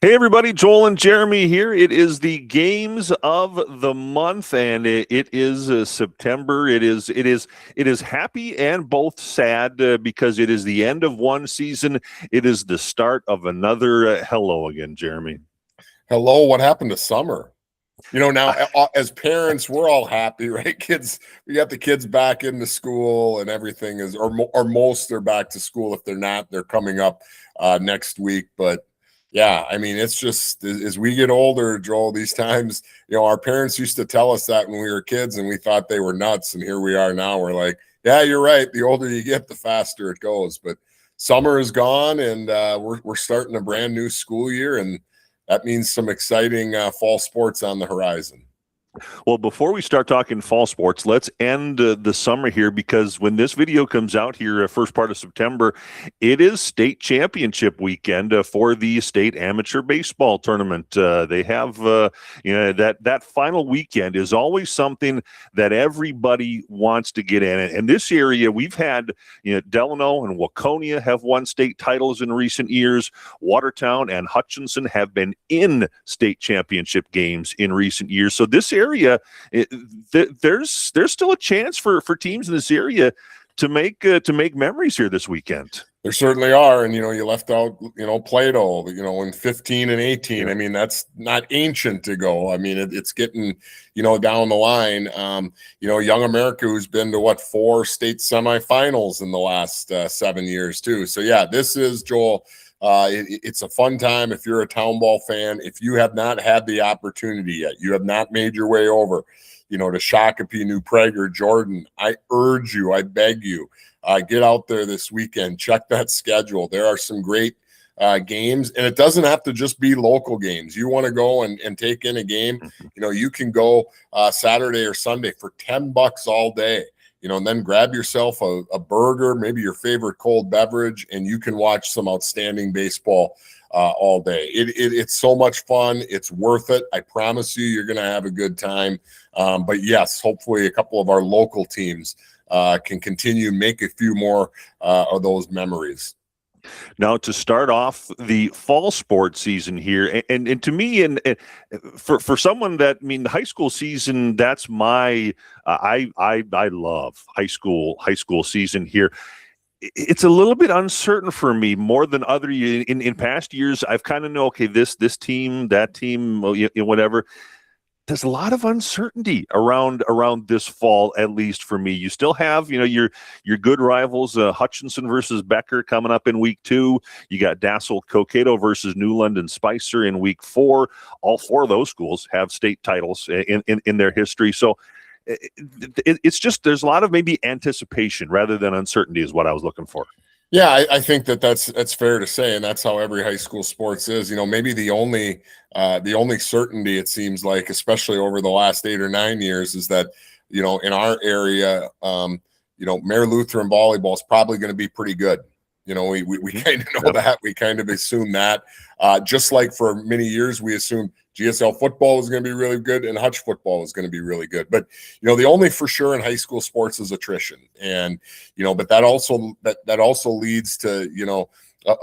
Hey everybody, Joel and Jeremy here. It is the games of the month, and it is September. It is happy and both sad because it is the end of one season. It is the start of another. Hello again, Jeremy. Hello, what happened to summer? Now as parents, we're all happy, right? Kids, we got the kids back into school and everything is, or most are back to school. If they're not, they're coming up next week. But yeah, I mean, it's just as we get older, Joel, these times, our parents used to tell us that when we were kids and we thought they were nuts. And here we are now. We're like, yeah, you're right. The older you get, the faster it goes. But summer is gone and we're starting a brand new school year. And that means some exciting fall sports on the horizon. Well, before we start talking fall sports, let's end the summer here because when this video comes out here, first part of September, it is state championship weekend for the state amateur baseball tournament. They have, that final weekend is always something that everybody wants to get in. And this area, we've had, Delano and Waconia have won state titles in recent years. Watertown and Hutchinson have been in state championship games in recent years. So this area, there's still a chance for teams in this area to make memories here this weekend. There certainly are, and you left out Plato, in 15 and 18. Yeah. I mean, that's not ancient to go. I mean, it's getting down the line. Young America, who's been to 4 state semifinals in the last 7 years too. So yeah, this is, Joel. It's a fun time if you're a town ball fan. If you have not had the opportunity yet, you have not made your way over, to Shakopee, New Prague, or Jordan, I urge you, I beg you, get out there this weekend. Check that schedule. There are some great games, and it doesn't have to just be local games. You want to go and take in a game, you can go Saturday or Sunday for $10 all day. And then grab yourself a burger, maybe your favorite cold beverage, and you can watch some outstanding baseball all day. It's so much fun. It's worth it. I promise you, you're going to have a good time. But yes, hopefully a couple of our local teams can continue, make a few more of those memories. Now, to start off the fall sports season here, and to me, and for someone that, the high school season, that's my I love high school season here. It's a little bit uncertain for me more than other in past years. I've kind of know, okay, this team, that team, whatever. There's a lot of uncertainty around this fall, at least for me. You still have, your good rivals, Hutchinson versus Becker coming up in week 2. You got Dassel Cokato versus Newland and Spicer in week 4. All 4 of those schools have state titles in their history. So it's just, there's a lot of maybe anticipation rather than uncertainty is what I was looking for. Yeah, I think that's fair to say, and that's how every high school sports is. Maybe the only certainty, it seems like, especially over the last 8 or 9 years, is that in our area, Mare Lutheran volleyball is probably going to be pretty good. We kind of know that. We kind of assume that. Just like for many years, we assumed GSL football was going to be really good and Hutch football was going to be really good. But, the only for sure in high school sports is attrition. And, but that also leads to,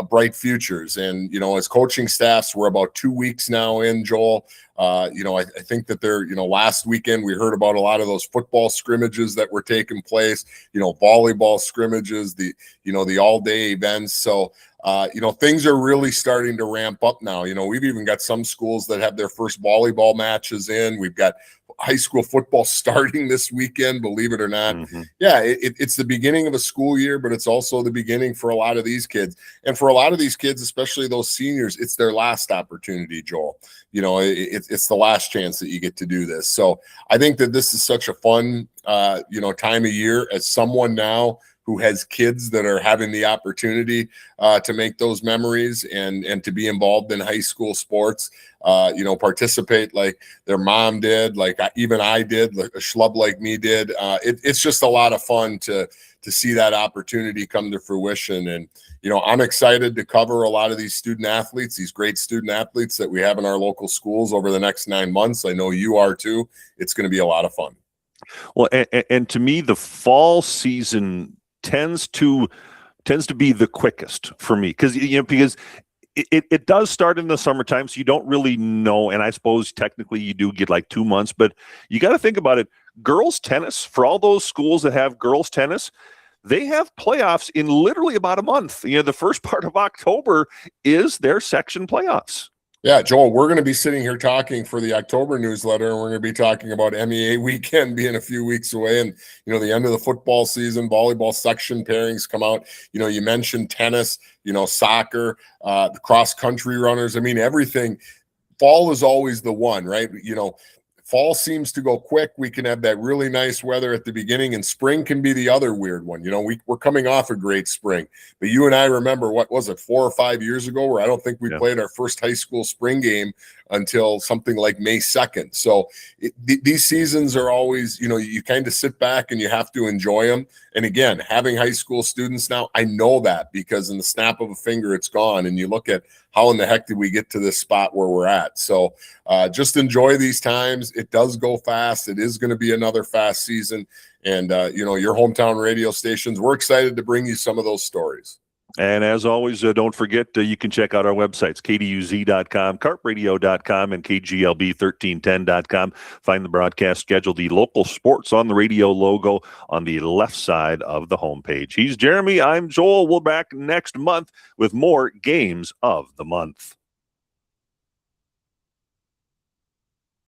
bright futures. And, as coaching staffs, we're about 2 weeks now in, Joel. I think that last weekend we heard about a lot of those football scrimmages that were taking place, volleyball scrimmages, the all day events. So, things are really starting to ramp up now. We've even got some schools that have their first volleyball matches in. We've got high school football starting this weekend, believe it or not. Mm-hmm. Yeah, it's the beginning of a school year, but it's also the beginning for a lot of these kids. And for a lot of these kids, especially those seniors, it's their last opportunity, Joel. It's the last chance that you get to do this. So I think that this is such a fun, time of year. As someone now who has kids that are having the opportunity to make those memories and to be involved in high school sports, participate like their mom did, like even I did, like a schlub like me did. It's just a lot of fun to see that opportunity come to fruition. And, I'm excited to cover a lot of these student athletes, these great student athletes that we have in our local schools over the next 9 months. I know you are too. It's going to be a lot of fun. Well, and to me, the fall season tends to be the quickest for me because it does start in the summertime, so you don't really know. And I suppose technically you do get like 2 months, but you got to think about it. Girls tennis, for all those schools that have girls tennis, they have playoffs in literally about a month. The first part of October is their section playoffs. Yeah, Joel, we're going to be sitting here talking for the October newsletter, and we're going to be talking about MEA weekend being a few weeks away, and the end of the football season. Volleyball section pairings come out. You mentioned tennis, soccer, the cross country runners. I mean, everything. Fall is always the one, right? Fall seems to go quick. We can have that really nice weather at the beginning, and spring can be the other weird one. We're coming off a great spring, but you and I remember, what was it, 4 or 5 years ago, where I don't think we played our first high school spring game until something like May 2nd. So these seasons are always, you kind of sit back and you have to enjoy them. And again, having high school students now, I know that, because in the snap of a finger, it's gone. And you look at how in the heck did we get to this spot where we're at? So just enjoy these times. It does go fast. It is going to be another fast season. And, your hometown radio stations, we're excited to bring you some of those stories. And as always, don't forget, you can check out our websites, kduz.com, carpradio.com, and kglb1310.com. Find the broadcast schedule, the local sports on the radio logo on the left side of the homepage. He's Jeremy. I'm Joel. We'll be back next month with more games of the month.